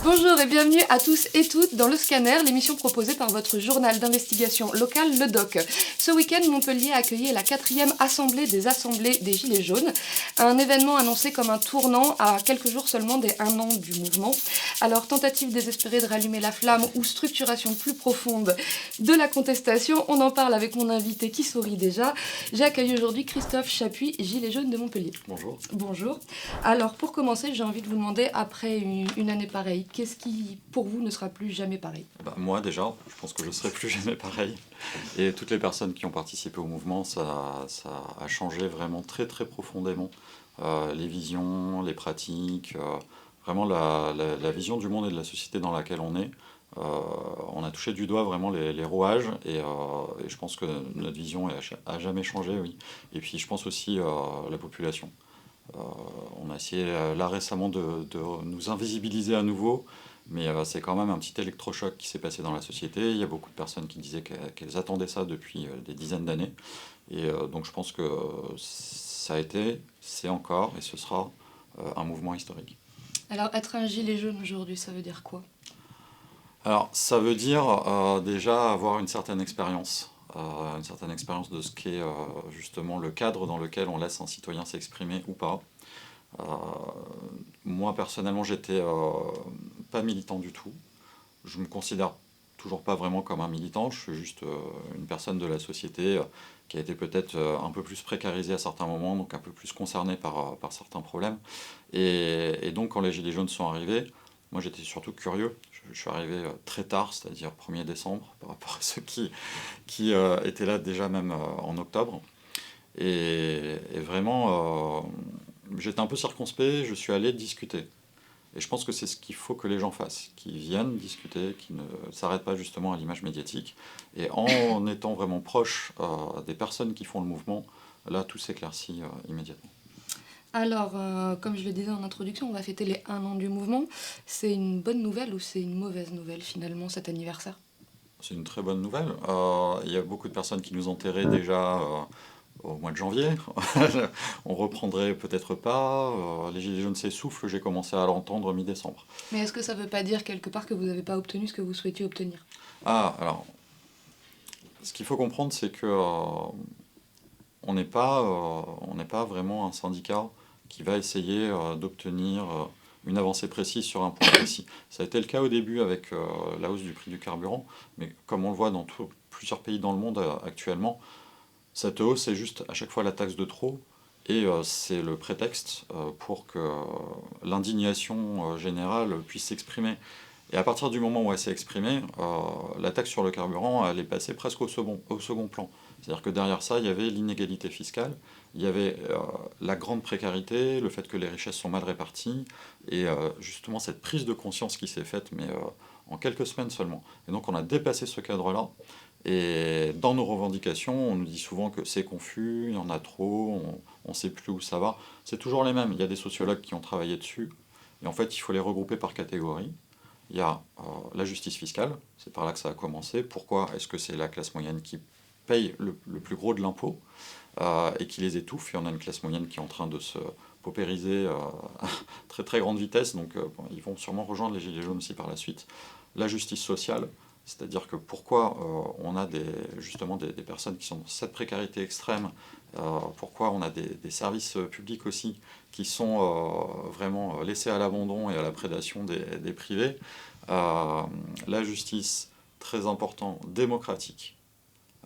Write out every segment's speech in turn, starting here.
Bonjour et bienvenue à tous et toutes dans Le Scanner, l'émission proposée par votre journal d'investigation local, le DOC. Ce week-end, Montpellier a accueilli la 4e assemblée des Gilets jaunes, un événement annoncé comme un tournant à quelques jours seulement des 1 an du mouvement. Alors, tentative désespérée de rallumer la flamme ou structuration plus profonde de la contestation, on en parle avec mon invité qui sourit déjà. J'accueille aujourd'hui Christophe Chapuis, Gilets jaunes de Montpellier. Bonjour. Bonjour. Alors, pour commencer, j'ai envie de vous demander, après une année pareille, qu'est-ce qui, pour vous, ne sera plus jamais pareil ? Moi, déjà, je pense que je ne serai plus jamais pareil. Et toutes les personnes qui ont participé au mouvement, ça a changé vraiment très, très profondément. Les visions, les pratiques, vraiment la vision du monde et de la société dans laquelle on est. On a touché du doigt vraiment les rouages et je pense que notre vision a jamais changé, oui. Et puis, je pense aussi la population. On a essayé là récemment de nous invisibiliser à nouveau, mais c'est quand même un petit électrochoc qui s'est passé dans la société. Il y a beaucoup de personnes qui disaient qu'elles attendaient ça depuis des dizaines d'années. Et donc je pense que ça a été, c'est encore et ce sera un mouvement historique. Alors, être un gilet jaune aujourd'hui, ça veut dire quoi ? Alors ça veut dire déjà avoir une certaine expérience de ce qu'est justement le cadre dans lequel on laisse un citoyen s'exprimer ou pas. Moi personnellement j'étais pas militant du tout. Je me considère toujours pas vraiment comme un militant, je suis juste une personne de la société qui a été peut-être un peu plus précarisée à certains moments, donc un peu plus concernée par certains problèmes. Et donc quand les Gilets jaunes sont arrivés, moi j'étais surtout curieux. Je suis arrivé très tard, c'est-à-dire 1er décembre, par rapport à ceux qui étaient là déjà même en octobre. Et vraiment, j'étais un peu circonspect, je suis allé discuter. Et je pense que c'est ce qu'il faut que les gens fassent, qu'ils viennent discuter, qu'ils ne s'arrêtent pas justement à l'image médiatique. Et en étant vraiment proche des personnes qui font le mouvement, là, tout s'éclaircit immédiatement. Alors, comme je le disais en introduction, on va fêter les 1 an du mouvement. C'est une bonne nouvelle ou c'est une mauvaise nouvelle finalement cet anniversaire ? C'est une très bonne nouvelle. Il y a beaucoup de personnes qui nous enterraient déjà au mois de janvier. On reprendrait peut-être pas. Les Gilets jaunes s'essoufflent, j'ai commencé à l'entendre mi-décembre. Mais est-ce que ça ne veut pas dire quelque part que vous n'avez pas obtenu ce que vous souhaitiez obtenir ? Alors, ce qu'il faut comprendre, c'est que on n'est pas vraiment un syndicat qui va essayer d'obtenir une avancée précise sur un point précis. Ça a été le cas au début avec la hausse du prix du carburant, mais comme on le voit dans plusieurs pays dans le monde actuellement, cette hausse est juste à chaque fois la taxe de trop, et c'est le prétexte pour que l'indignation générale puisse s'exprimer. Et à partir du moment où elle s'est exprimée, la taxe sur le carburant, elle est passée presque au second plan. C'est-à-dire que derrière ça, il y avait l'inégalité fiscale, il y avait la grande précarité, le fait que les richesses sont mal réparties, et justement cette prise de conscience qui s'est faite, mais en quelques semaines seulement. Et donc on a dépassé ce cadre-là, et dans nos revendications, on nous dit souvent que c'est confus, il y en a trop, on ne sait plus où ça va. C'est toujours les mêmes, il y a des sociologues qui ont travaillé dessus, et en fait il faut les regrouper par catégorie. Il y a la justice fiscale, c'est par là que ça a commencé. Pourquoi est-ce que c'est la classe moyenne qui paye le plus gros de l'impôt et qui les étouffe? Et on a une classe moyenne qui est en train de se paupériser à très très grande vitesse, donc ils vont sûrement rejoindre les Gilets jaunes aussi par la suite. La justice sociale, c'est-à-dire que pourquoi on a justement des personnes qui sont dans cette précarité extrême, pourquoi on a des services publics aussi qui sont vraiment laissés à l'abandon et à la prédation des privés. La justice, très important, démocratique.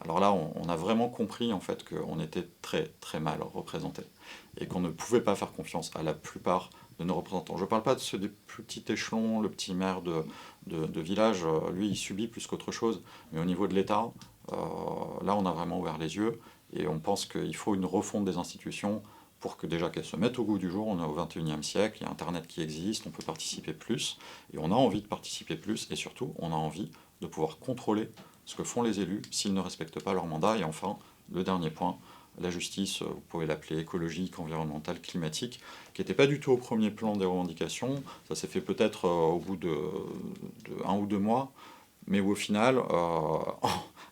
Alors là, on a vraiment compris en fait qu'on était très très mal représentés et qu'on ne pouvait pas faire confiance à la plupart de nos représentants. Je ne parle pas de ceux des plus petits échelons, le petit maire de village, lui il subit plus qu'autre chose, mais au niveau de l'État, là on a vraiment ouvert les yeux et on pense qu'il faut une refonte des institutions pour que déjà qu'elles se mettent au goût du jour. On est au XXIe siècle, il y a Internet qui existe, on peut participer plus, et on a envie de participer plus, et surtout on a envie de pouvoir contrôler ce que font les élus s'ils ne respectent pas leur mandat. Et enfin, le dernier point, la justice, vous pouvez l'appeler écologique, environnementale, climatique, qui n'était pas du tout au premier plan des revendications. Ça s'est fait peut-être au bout de 1 ou 2 mois, mais où au final,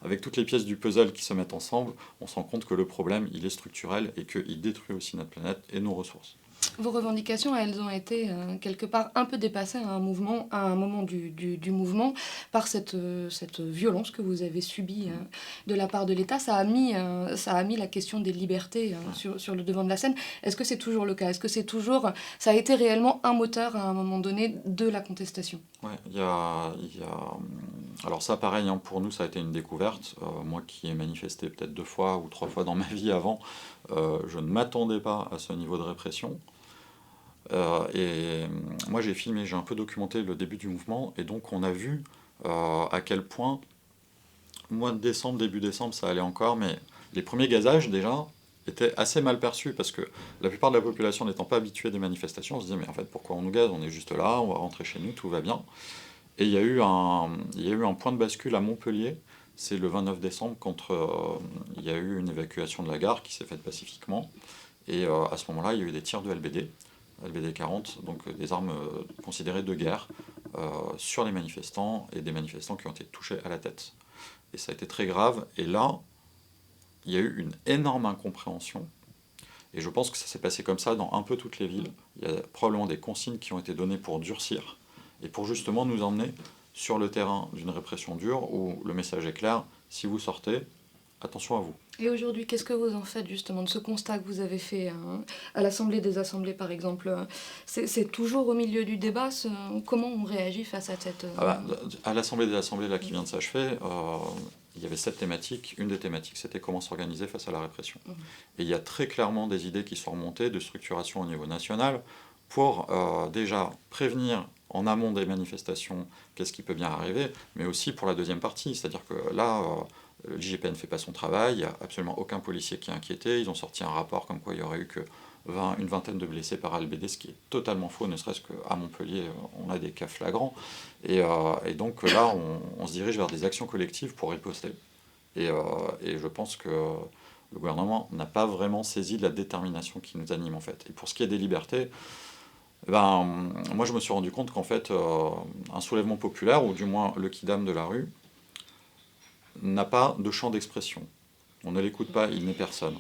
avec toutes les pièces du puzzle qui se mettent ensemble, on se rend compte que le problème, il est structurel et qu'il détruit aussi notre planète et nos ressources. Vos revendications, elles ont été quelque part un peu dépassées à un moment du mouvement par cette violence que vous avez subie de la part de l'État. Ça a mis la question des libertés sur le devant de la scène. Est-ce que c'est toujours le cas? Est-ce que ça a été réellement un moteur à un moment donné de la contestation? Ouais, alors ça, pareil, hein, pour nous, ça a été une découverte. Moi qui ai manifesté peut-être 2 fois ou 3 fois dans ma vie avant, je ne m'attendais pas à ce niveau de répression. Moi j'ai un peu documenté le début du mouvement, et donc on a vu à quel point, mois de décembre, début décembre, ça allait encore, mais les premiers gazages déjà étaient assez mal perçus, parce que la plupart de la population n'étant pas habituée des manifestations, on se dit mais en fait pourquoi on nous gaze, on est juste là, on va rentrer chez nous, tout va bien. Et il y a eu un point de bascule à Montpellier, c'est le 29 décembre, quand il y a eu une évacuation de la gare qui s'est faite pacifiquement, et à ce moment-là il y a eu des tirs de LBD 40, donc des armes considérées de guerre, sur les manifestants, et des manifestants qui ont été touchés à la tête. Et ça a été très grave, et là, il y a eu une énorme incompréhension, et je pense que ça s'est passé comme ça dans un peu toutes les villes. Il y a probablement des consignes qui ont été données pour durcir, et pour justement nous emmener sur le terrain d'une répression dure, où le message est clair, si vous sortez, attention à vous. Et aujourd'hui, qu'est-ce que vous en faites justement de ce constat que vous avez fait à l'Assemblée des Assemblées, par exemple? C'est toujours au milieu du débat. Comment on réagit face à cette... À l'Assemblée des Assemblées là, qui vient de s'achever, il y avait 7 thématiques. Une des thématiques, c'était comment s'organiser face à la répression. Et il y a très clairement des idées qui sont remontées de structuration au niveau national pour déjà prévenir en amont des manifestations qu'est-ce qui peut bien arriver, mais aussi pour la deuxième partie. C'est-à-dire que là... l'IGPN ne fait pas son travail, il n'y a absolument aucun policier qui est inquiété. Ils ont sorti un rapport comme quoi il n'y aurait eu que une vingtaine de blessés par LBD, ce qui est totalement faux, ne serait-ce qu'à Montpellier, on a des cas flagrants. Et donc là, on se dirige vers des actions collectives pour riposter. Et je pense que le gouvernement n'a pas vraiment saisi de la détermination qui nous anime, en fait. Et pour ce qui est des libertés, moi je me suis rendu compte qu'en fait, un soulèvement populaire, ou du moins le kidam de la rue, n'a pas de champ d'expression. On ne l'écoute pas, il n'est personne.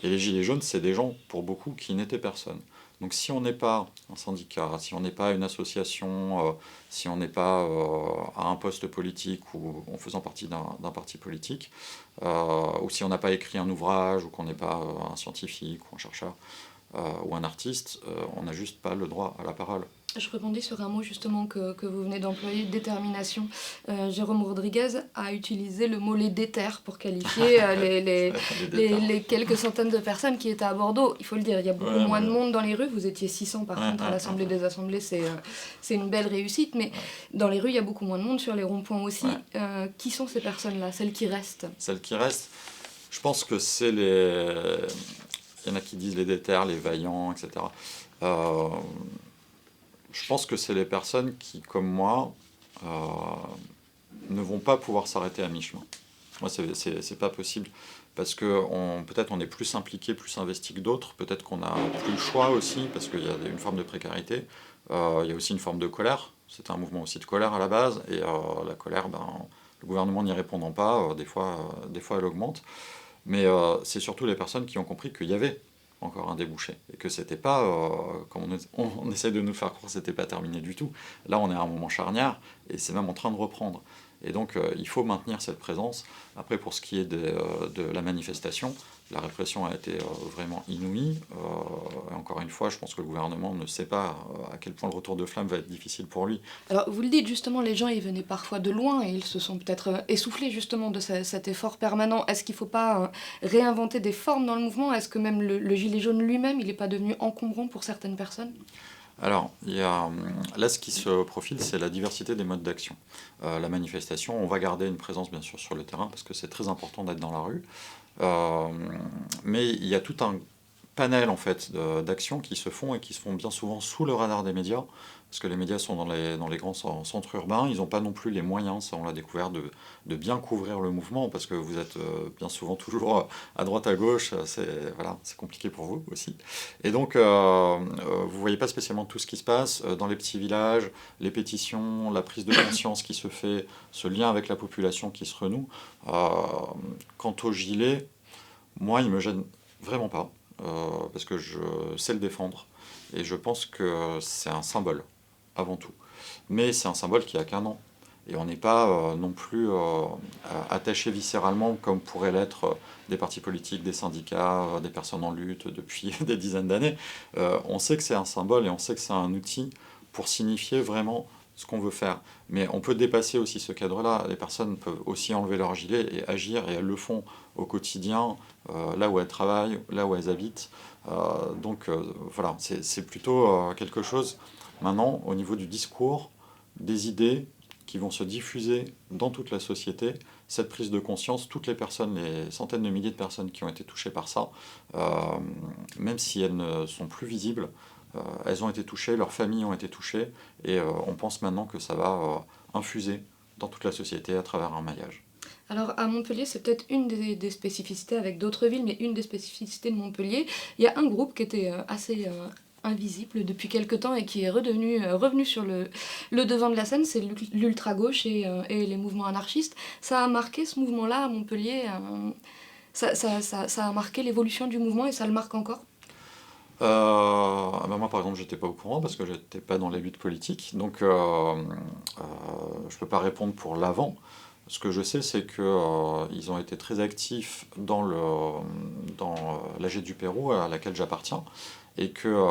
Et les Gilets jaunes, c'est des gens, pour beaucoup, qui n'étaient personne. Donc si on n'est pas un syndicat, si on n'est pas une association, si on n'est pas à un poste politique ou en faisant partie d'un parti politique, ou si on n'a pas écrit un ouvrage, ou qu'on n'est pas un scientifique ou un chercheur ou un artiste, on n'a juste pas le droit à la parole. Je rebondis sur un mot justement que vous venez d'employer, détermination. Jérôme Rodriguez a utilisé le mot les déterres pour qualifier les quelques centaines de personnes qui étaient à Bordeaux. Il faut le dire, il y a beaucoup moins de monde dans les rues. Vous étiez 600 par contre à l'Assemblée des Assemblées, c'est une belle réussite. Mais dans les rues, il y a beaucoup moins de monde, sur les ronds-points aussi. Qui sont ces personnes-là, celles qui restent? Celles qui restent, je pense que c'est les... Il y en a qui disent les déterres, les vaillants, etc. Je pense que c'est les personnes qui, comme moi, ne vont pas pouvoir s'arrêter à mi-chemin. Moi, c'est pas possible, parce que peut-être on est plus impliqué, plus investi que d'autres, peut-être qu'on a plus le choix aussi, parce qu'il y a une forme de précarité, il y a aussi une forme de colère, c'est un mouvement aussi de colère à la base, et la colère, le gouvernement n'y répondant pas, des fois elle augmente, mais c'est surtout les personnes qui ont compris qu'il y avait encore un débouché, et que c'était pas, comme on essaie de nous faire croire, c'était pas terminé du tout. Là, on est à un moment charnière, et c'est même en train de reprendre. Et donc, il faut maintenir cette présence. Après, pour ce qui est de la manifestation, la répression a été vraiment inouïe. Et encore une fois, je pense que le gouvernement ne sait pas à quel point le retour de flamme va être difficile pour lui. Alors, vous le dites justement, les gens, ils venaient parfois de loin et ils se sont peut-être essoufflés justement de cet effort permanent. Est-ce qu'il ne faut pas réinventer des formes dans le mouvement? Est-ce que même le gilet jaune lui-même, il n'est pas devenu encombrant pour certaines personnes? Alors, là, ce qui se profile, c'est la diversité des modes d'action. La manifestation, on va garder une présence, bien sûr, sur le terrain, parce que c'est très important d'être dans la rue. Mais il y a tout un panel, en fait, d'actions qui se font, et qui se font bien souvent sous le radar des médias, parce que les médias sont dans les grands centres urbains. Ils n'ont pas non plus les moyens, ça on l'a découvert, de bien couvrir le mouvement, parce que vous êtes bien souvent toujours à droite, à gauche, c'est compliqué pour vous aussi. Et donc, vous ne voyez pas spécialement tout ce qui se passe dans les petits villages, les pétitions, la prise de conscience qui se fait, ce lien avec la population qui se renoue. Quant au gilet, moi, il me gêne vraiment pas. parce que je sais le défendre, et je pense que c'est un symbole, avant tout. Mais c'est un symbole qui a qu'un an. Et on n'est pas non plus attaché viscéralement comme pourraient l'être des partis politiques, des syndicats, des personnes en lutte depuis des dizaines d'années. On sait que c'est un symbole et on sait que c'est un outil pour signifier vraiment ce qu'on veut faire. Mais on peut dépasser aussi ce cadre-là. Les personnes peuvent aussi enlever leur gilet et agir, et elles le font au quotidien, là où elles travaillent, là où elles habitent. Donc voilà, c'est plutôt quelque chose, maintenant, au niveau du discours, des idées qui vont se diffuser dans toute la société, cette prise de conscience, toutes les personnes, les centaines de milliers de personnes qui ont été touchées par ça, même si elles ne sont plus visibles, elles ont été touchées, leurs familles ont été touchées, et on pense maintenant que ça va infuser dans toute la société à travers un maillage. Alors à Montpellier, c'est peut-être une des spécificités avec d'autres villes, mais une des spécificités de Montpellier, il y a un groupe qui était assez invisible depuis quelque temps et qui est revenu sur le devant de la scène, c'est l'ultra-gauche et les mouvements anarchistes. Ça a marqué ce mouvement-là à Montpellier, ça a marqué l'évolution du mouvement et ça le marque encore. Moi, par exemple, j'étais pas au courant parce que j'étais pas dans les luttes politiques, donc je peux pas répondre pour l'avant. Ce que je sais, c'est que ils ont été très actifs dans l'AG du Pérou, à laquelle j'appartiens, et que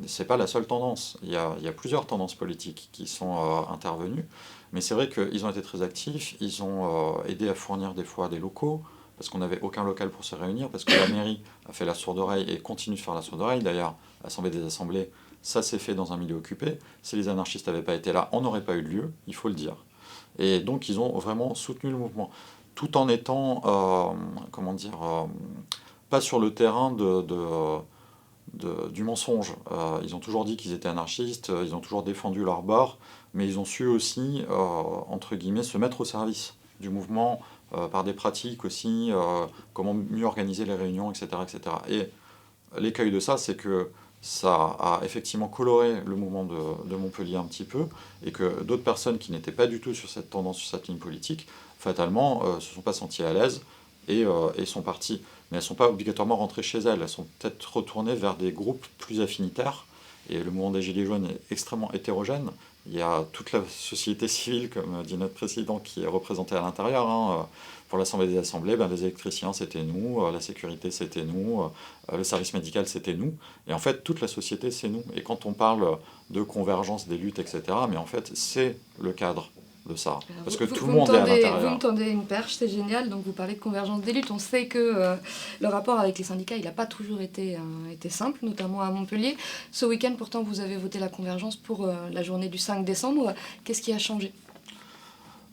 c'est pas la seule tendance. Il y a plusieurs tendances politiques qui sont intervenues, mais c'est vrai qu'ils ont été très actifs. Ils ont aidé à fournir des fois des locaux, parce qu'on n'avait aucun local pour se réunir, parce que la mairie a fait la sourde oreille et continue de faire la sourde oreille. D'ailleurs, l'Assemblée des assemblées, ça s'est fait dans un milieu occupé. Si les anarchistes n'avaient pas été là, on n'aurait pas eu lieu, il faut le dire. Et donc ils ont vraiment soutenu le mouvement, tout en étant, comment dire, pas sur le terrain du mensonge. Ils ont toujours dit qu'ils étaient anarchistes, ils ont toujours défendu leur bord, mais ils ont su aussi, entre guillemets, se mettre au service du mouvement par des pratiques aussi, comment mieux organiser les réunions, etc., etc. Et l'écueil de ça, c'est que ça a effectivement coloré le mouvement de Montpellier un petit peu, et que d'autres personnes qui n'étaient pas du tout sur cette tendance, sur cette ligne politique, fatalement, se sont pas senties à l'aise et sont parties. Mais elles ne sont pas obligatoirement rentrées chez elles sont peut-être retournées vers des groupes plus affinitaires. Et le mouvement des Gilets jaunes est extrêmement hétérogène. Il y a toute la société civile, comme dit notre président, qui est représentée à l'intérieur. Pour l'Assemblée des assemblées, les électriciens, c'était nous, la sécurité, c'était nous, le service médical, c'était nous. Et en fait, toute la société, c'est nous. Et quand on parle de convergence des luttes, etc., mais en fait, c'est le cadre de ça. Parce que tout le monde est à l'intérieur. Vous me tendez une perche, c'est génial. Donc vous parlez de convergence des luttes. On sait que le rapport avec les syndicats, il n'a pas toujours été simple, notamment à Montpellier. Ce week-end, pourtant, vous avez voté la convergence pour la journée du 5 décembre. Qu'est-ce qui a changé ?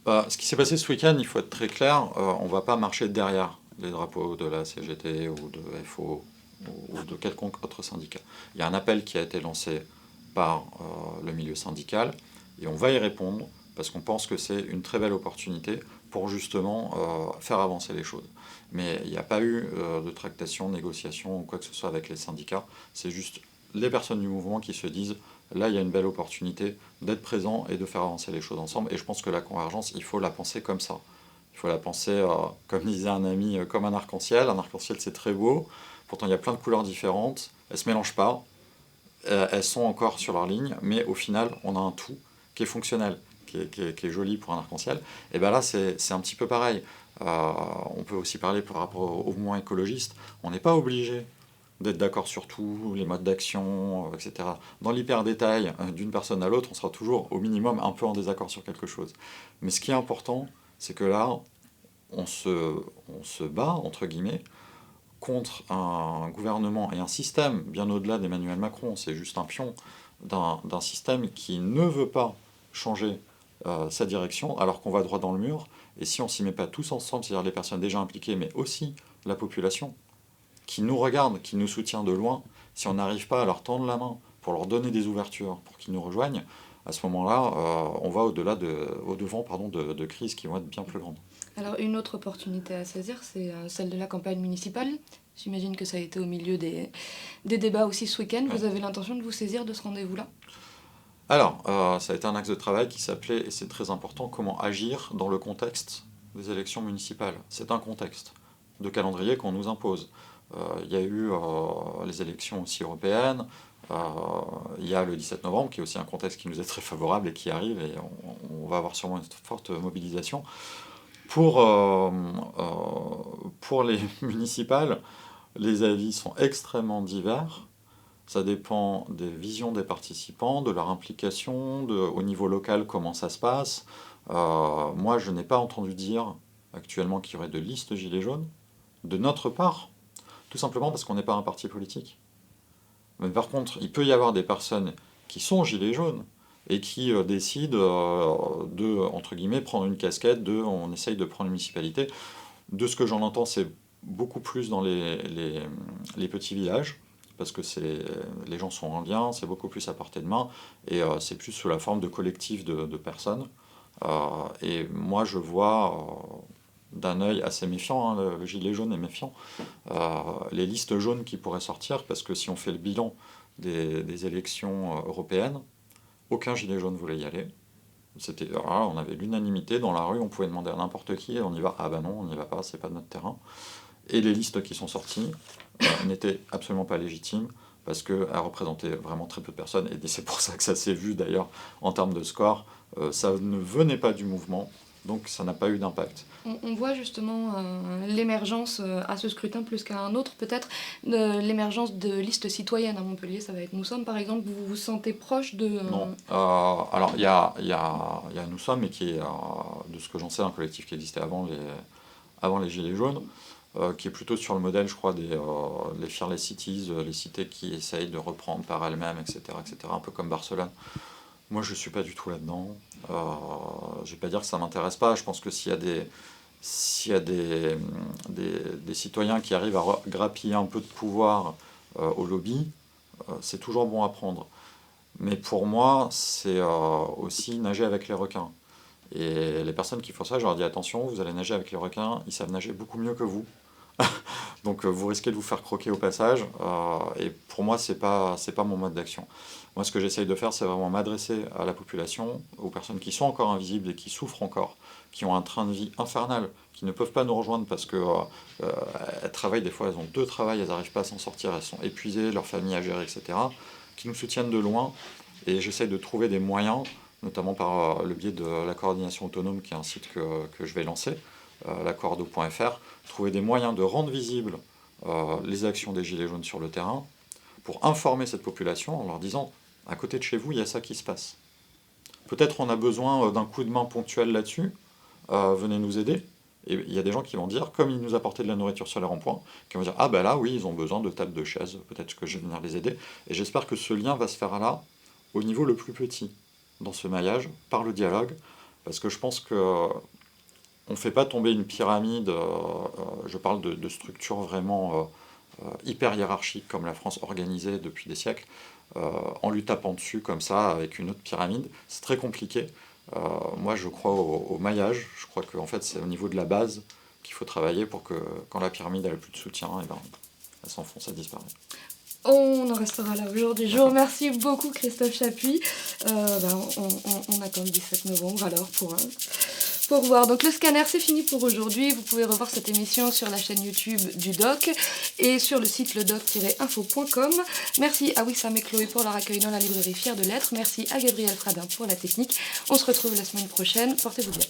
Ce qui s'est passé ce week-end, il faut être très clair, on ne va pas marcher derrière les drapeaux de la CGT ou de FO ou de quelconque autre syndicat. Il y a un appel qui a été lancé par le milieu syndical et on va y répondre parce qu'on pense que c'est une très belle opportunité pour justement faire avancer les choses. Mais il n'y a pas eu de tractation, négociation ou quoi que ce soit avec les syndicats. C'est juste les personnes du mouvement qui se disent là, il y a une belle opportunité d'être présent et de faire avancer les choses ensemble. Et je pense que la convergence, il faut la penser comme ça. Il faut la penser, comme disait un ami, comme un arc-en-ciel. Un arc-en-ciel, c'est très beau. Pourtant, il y a plein de couleurs différentes. Elles ne se mélangent pas. Elles sont encore sur leur ligne. Mais au final, on a un tout qui est fonctionnel, qui est joli pour un arc-en-ciel. Et bien là, c'est un petit peu pareil. On peut aussi parler par rapport au mouvement écologiste. On n'est pas obligé d'être d'accord sur tout, les modes d'action, etc. Dans l'hyper-détail, d'une personne à l'autre, on sera toujours au minimum un peu en désaccord sur quelque chose. Mais ce qui est important, c'est que là, on se bat, entre guillemets, contre un gouvernement et un système, bien au-delà d'Emmanuel Macron, c'est juste un pion, d'un système qui ne veut pas changer sa direction, alors qu'on va droit dans le mur. Et si on ne s'y met pas tous ensemble, c'est-à-dire les personnes déjà impliquées, mais aussi la population, qui nous regarde, qui nous soutient de loin, si on n'arrive pas à leur tendre la main pour leur donner des ouvertures, pour qu'ils nous rejoignent, à ce moment-là, on va au-devant de crises qui vont être bien plus grandes. Alors une autre opportunité à saisir, c'est celle de la campagne municipale. J'imagine que ça a été au milieu des débats aussi ce week-end. Ouais. Vous avez l'intention de vous saisir de ce rendez-vous-là ? Alors, ça a été un axe de travail qui s'appelait, et c'est très important, comment agir dans le contexte des élections municipales. C'est un contexte de calendrier qu'on nous impose. Il y a eu les élections aussi européennes. Il y a le 17 novembre, qui est aussi un contexte qui nous est très favorable et qui arrive, et on va avoir sûrement une forte mobilisation. Pour les municipales, les avis sont extrêmement divers. Ça dépend des visions des participants, de leur implication, au niveau local, comment ça se passe. Moi, je n'ai pas entendu dire actuellement qu'il y aurait de liste Gilets jaunes, de notre part, tout simplement parce qu'on n'est pas un parti politique. Mais par contre, il peut y avoir des personnes qui sont Gilets jaunes et qui décident de, entre guillemets, prendre une casquette, on essaye de prendre une municipalité. De ce que j'en entends, c'est beaucoup plus dans les petits villages, parce que les gens sont en lien, c'est beaucoup plus à portée de main, et c'est plus sous la forme de collectifs de personnes. Et moi, je vois d'un œil assez méfiant, hein, le gilet jaune est méfiant, les listes jaunes qui pourraient sortir, parce que si on fait le bilan des élections européennes, aucun gilet jaune voulait y aller. On avait l'unanimité dans la rue, on pouvait demander à n'importe qui, et on y va. Ah bah non, on n'y va pas, c'est pas notre terrain. Et les listes qui sont sorties n'étaient absolument pas légitimes, parce qu'elles représentaient vraiment très peu de personnes, et c'est pour ça que ça s'est vu d'ailleurs en termes de score. Ça ne venait pas du mouvement, donc ça n'a pas eu d'impact. On voit justement l'émergence à ce scrutin plus qu'à un autre, peut-être l'émergence de listes citoyennes à Montpellier, ça va être Nous Sommes par exemple, vous vous sentez proche de... Non, alors il y a Nous Sommes, mais qui est, de ce que j'en sais, un collectif qui existait avant les Gilets jaunes, qui est plutôt sur le modèle, je crois, les Fearless Cities, les cités qui essayent de reprendre par elles-mêmes, etc., un peu comme Barcelone. Moi, je ne suis pas du tout là-dedans. Je ne vais pas dire que ça ne m'intéresse pas. Je pense que s'il y a des citoyens qui arrivent à grappiller un peu de pouvoir au lobby, c'est toujours bon à prendre. Mais pour moi, c'est aussi nager avec les requins. Et les personnes qui font ça, je leur dis attention, vous allez nager avec les requins, ils savent nager beaucoup mieux que vous. Donc vous risquez de vous faire croquer au passage. Et pour moi, c'est pas mon mode d'action. Moi, ce que j'essaye de faire, c'est vraiment m'adresser à la population, aux personnes qui sont encore invisibles et qui souffrent encore, qui ont un train de vie infernal, qui ne peuvent pas nous rejoindre parce qu'elles travaillent, des fois elles ont 2 travails, elles n'arrivent pas à s'en sortir, elles sont épuisées, leur famille à gérer, etc., qui nous soutiennent de loin. Et j'essaye de trouver des moyens, notamment par le biais de la coordination autonome, qui est un site que je vais lancer, lacordo.fr, trouver des moyens de rendre visibles les actions des Gilets jaunes sur le terrain, pour informer cette population en leur disant « à côté de chez vous, il y a ça qui se passe. Peut-être on a besoin d'un coup de main ponctuel là-dessus, venez nous aider ». Et il y a des gens qui vont dire, comme ils nous apportaient de la nourriture sur les ronds-points, qui vont dire « ah ben là, oui, ils ont besoin de tables, de chaises, peut-être que je vais venir les aider ». Et j'espère que ce lien va se faire là, au niveau le plus petit, dans ce maillage, par le dialogue, parce que je pense que on ne fait pas tomber une pyramide, je parle de structures vraiment hyper hiérarchiques comme la France organisée depuis des siècles, en lui tapant dessus comme ça avec une autre pyramide. C'est très compliqué. Moi je crois au maillage, je crois qu'en fait c'est au niveau de la base qu'il faut travailler pour que quand la pyramide n'a plus de soutien, et ben, elle s'enfonce, elle disparaît. On en restera là aujourd'hui. Je vous remercie beaucoup Christophe Chapuis. On attend le 17 novembre alors pour voir. Donc le scanner c'est fini pour aujourd'hui. Vous pouvez revoir cette émission sur la chaîne YouTube du Doc et sur le site ledoc-info.com. Merci à Wissam et Chloé pour leur accueil dans la librairie Fière de l'être. Merci à Gabriel Fradin pour la technique. On se retrouve la semaine prochaine. Portez-vous bien.